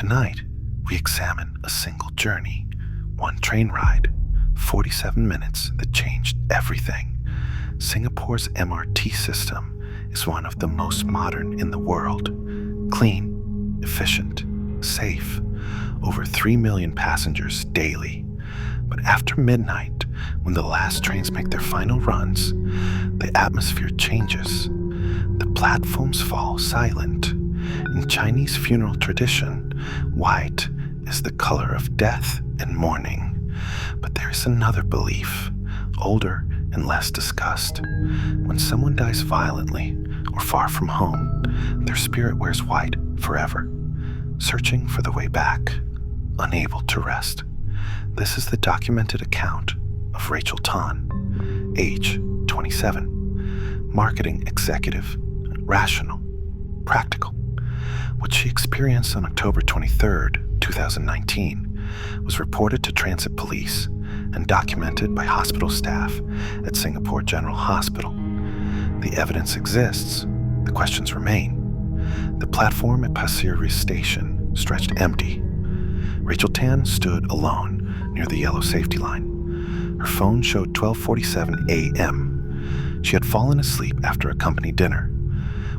Tonight, we examine a single journey, one train ride, 47 minutes that changed everything. Singapore's MRT system is one of the most modern in the world. Clean, efficient, safe, over 3 million passengers daily. But after midnight, when the last trains make their final runs, the atmosphere changes. The platforms fall silent. In Chinese funeral tradition, white is the color of death and mourning. But there is another belief, older and less discussed. When someone dies violently or far from home, their spirit wears white forever, searching for the way back, unable to rest. This is the documented account of Rachel Tan, age 27, marketing executive, rational, practical. What she experienced on October 23rd, 2019, was reported to transit police and documented by hospital staff at Singapore General Hospital. The evidence exists. The questions remain. The platform at Pasir Ris station stretched empty. Rachel Tan stood alone near the yellow safety line. Her phone showed 12:47 a.m. She had fallen asleep after a company dinner,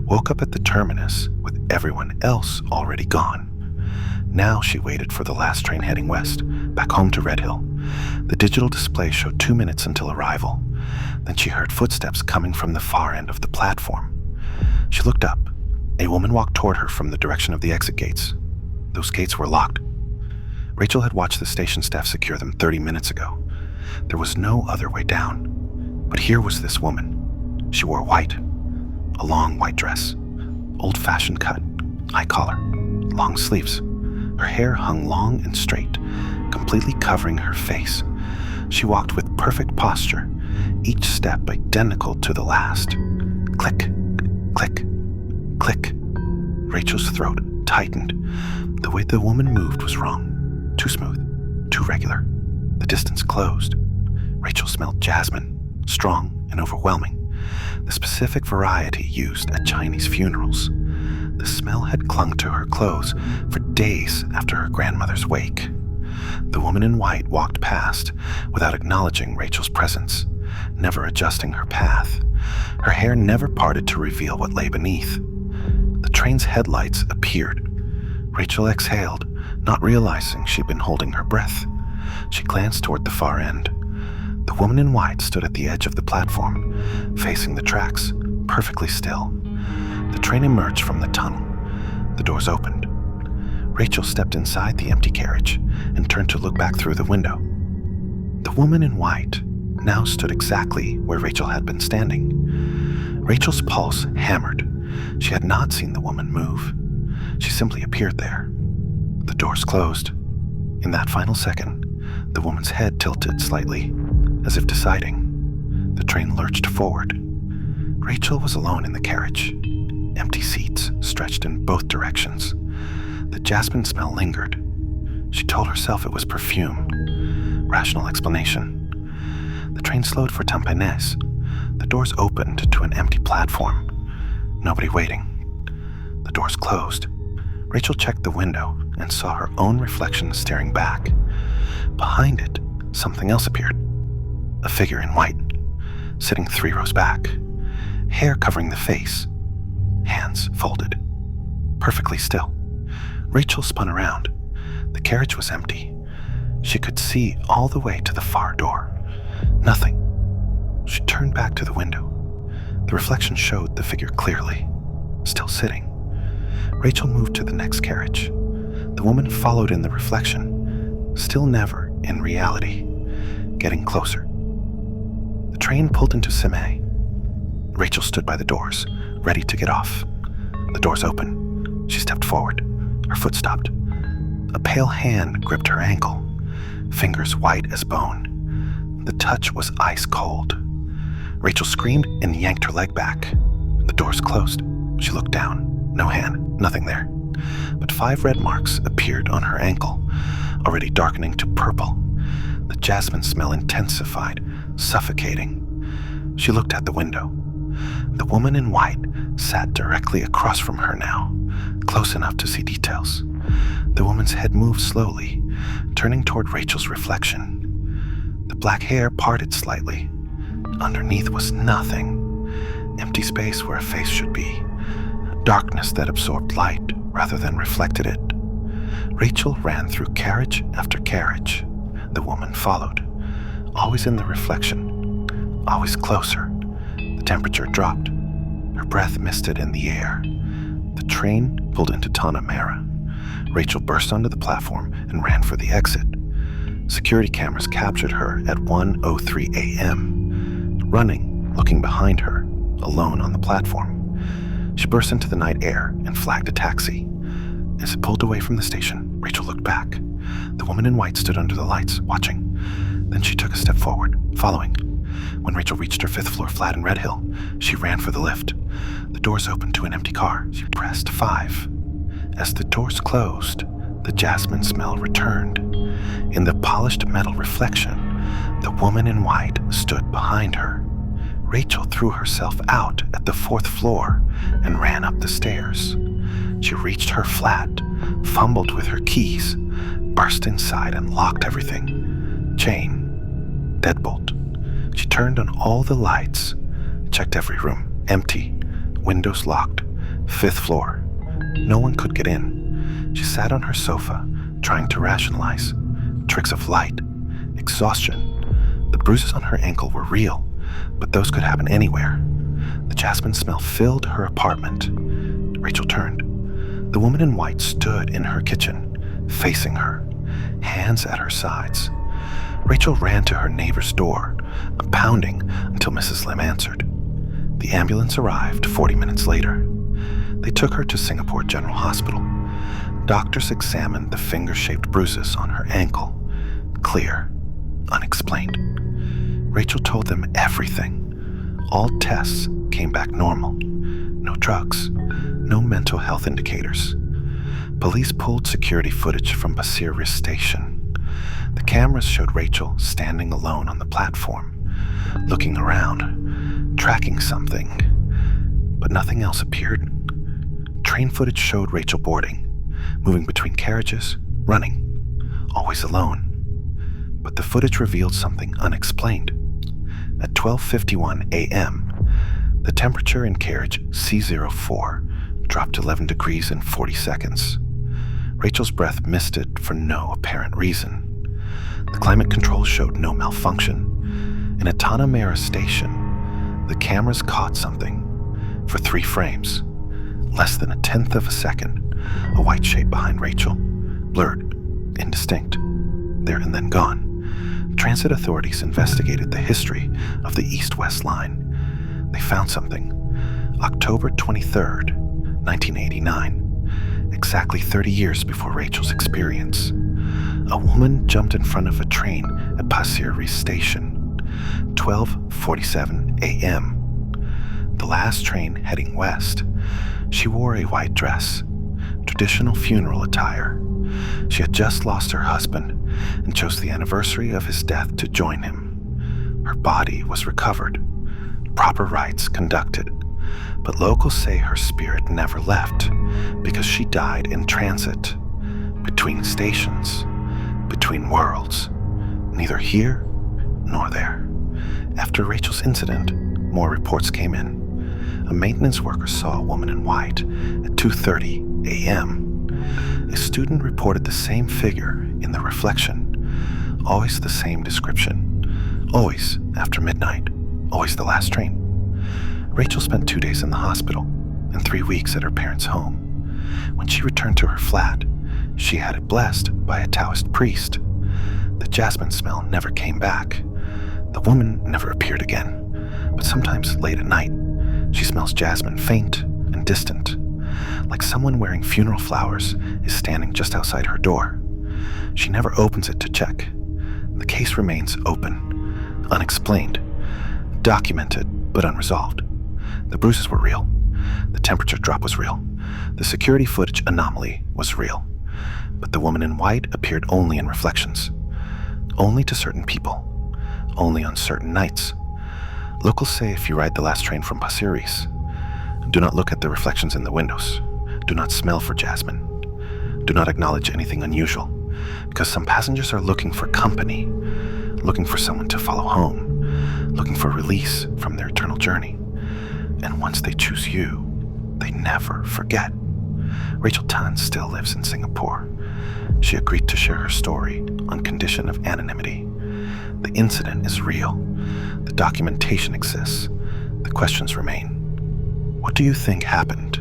woke up at the terminus with everyone else already gone. Now she waited for the last train heading west, back home to Red Hill. The digital display showed 2 minutes until arrival. Then she heard footsteps coming from the far end of the platform. She looked up. A woman walked toward her from the direction of the exit gates. Those gates were locked. Rachel had watched the station staff secure them 30 minutes ago. There was no other way down. But here was this woman. She wore white, a long white dress, old-fashioned cut, high collar, long sleeves. Her hair hung long and straight, completely covering her face. She walked with perfect posture, each step identical to the last. Click, click, click. Rachel's throat tightened. The way the woman moved was wrong. Too smooth, too regular. The distance closed. Rachel smelled jasmine, strong and overwhelming, the specific variety used at Chinese funerals. The smell had clung to her clothes for days after her grandmother's wake. The woman in white walked past without acknowledging Rachel's presence, never adjusting her path. Her hair never parted to reveal what lay beneath. The train's headlights appeared. Rachel exhaled, not realizing she'd been holding her breath. She glanced toward the far end. The woman in white stood at the edge of the platform, facing the tracks, perfectly still. The train emerged from the tunnel. The doors opened. Rachel stepped inside the empty carriage and turned to look back through the window. The woman in white now stood exactly where Rachel had been standing. Rachel's pulse hammered. She had not seen the woman move. She simply appeared there. The doors closed. In that final second, the woman's head tilted slightly, as if deciding. The train lurched forward. Rachel was alone in the carriage. Empty seats stretched in both directions. The jasmine smell lingered. She told herself it was perfume. Rational explanation. The train slowed for Tampines. The doors opened to an empty platform. Nobody waiting. The doors closed. Rachel checked the window and saw her own reflection staring back. Behind it, something else appeared. A figure in white, sitting 3 rows back. Hair covering the face. Hands folded. Perfectly still. Rachel spun around. The carriage was empty. She could see all the way to the far door. Nothing. She turned back to the window. The reflection showed the figure clearly, still sitting. Rachel moved to the next carriage. The woman followed in the reflection, still never in reality, getting closer. The train pulled into Simei. Rachel stood by the doors, ready to get off. The doors opened. She stepped forward. Her foot stopped. A pale hand gripped her ankle, fingers white as bone. The touch was ice cold. Rachel screamed and yanked her leg back. The doors closed. She looked down. No hand, nothing there. But 5 red marks appeared on her ankle, already darkening to purple. The jasmine smell intensified, suffocating. She looked at the window. The woman in white sat directly across from her now, close enough to see details. The woman's head moved slowly, turning toward Rachel's reflection. The black hair parted slightly. Underneath was nothing. Empty space where a face should be. Darkness that absorbed light rather than reflected it. Rachel ran through carriage after carriage. The woman followed, always in the reflection, always closer. The temperature dropped. Her breath misted in the air. The train pulled into Tanamera. Rachel burst onto the platform and ran for the exit. Security cameras captured her at 1:03 a.m., running, looking behind her, alone on the platform. She burst into the night air and flagged a taxi. As it pulled away from the station, Rachel looked back. The woman in white stood under the lights, watching. Then she took a step forward, following. When Rachel reached her 5th floor flat in Red Hill, she ran for the lift. The doors opened to an empty car. She pressed 5. As the doors closed, the jasmine smell returned. In the polished metal reflection, the woman in white stood behind her. Rachel threw herself out at the 4th floor and ran up the stairs. She reached her flat, fumbled with her keys, burst inside and locked everything. Chain, deadbolt. She turned on all the lights, checked every room, empty, windows locked, 5th floor. No one could get in. She sat on her sofa, trying to rationalize. Tricks of light, exhaustion. The bruises on her ankle were real, but those could happen anywhere. The jasmine smell filled her apartment. Rachel turned. The woman in white stood in her kitchen, facing her, hands at her sides. Rachel ran to her neighbor's door, pounding until Mrs. Lim answered. The ambulance arrived 40 minutes later. They took her to Singapore General Hospital. Doctors examined the finger-shaped bruises on her ankle. Clear, unexplained. Rachel told them everything. All tests came back normal. No drugs, no mental health indicators. Police pulled security footage from Pasir Ris station. The cameras showed Rachel standing alone on the platform, looking around, tracking something, but nothing else appeared. Train footage showed Rachel boarding, moving between carriages, running, always alone. But the footage revealed something unexplained. At 12:51 a.m., the temperature in carriage C04 dropped 11 degrees in 40 seconds. Rachel's breath misted for no apparent reason. The climate control showed no malfunction. In a Tanamera station, the cameras caught something. For 3 frames, less than 1/10 of a second, a white shape behind Rachel, blurred, indistinct, there and then gone. Transit authorities investigated the history of the East-West line. They found something. October 23rd, 1989, exactly 30 years before Rachel's experience. A woman jumped in front of a train at Pasir Ris station, 12:47 a.m. The last train heading west. She wore a white dress, traditional funeral attire. She had just lost her husband and chose the anniversary of his death to join him. Her body was recovered, proper rites conducted, but locals say her spirit never left because she died in transit, between stations, between worlds, neither here nor there. After Rachel's incident, more reports came in. A maintenance worker saw a woman in white at 2:30 a.m. A student reported the same figure in the reflection, always the same description, always after midnight, always the last train. Rachel spent 2 days in the hospital and 3 weeks at her parents' home. When she returned to her flat, she had it blessed by a Taoist priest. The jasmine smell never came back. The woman never appeared again, but sometimes late at night, she smells jasmine faint and distant, like someone wearing funeral flowers is standing just outside her door. She never opens it to check. The case remains open, unexplained, documented but unresolved. The bruises were real. The temperature drop was real. The security footage anomaly was real. But the woman in white appeared only in reflections. Only to certain people. Only on certain nights. Locals say if you ride the last train from Pasir Ris, do not look at the reflections in the windows. Do not smell for jasmine. do not acknowledge anything unusual, because some passengers are looking for company, looking for someone to follow home, looking for release from their eternal journey. And once they choose you, they never forget. Rachel Tan still lives in Singapore. She agreed to share her story on condition of anonymity. The incident is real. The documentation exists. The questions remain. What do you think happened?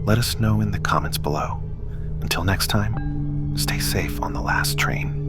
Let us know in the comments below. Until next time, stay safe on the last train.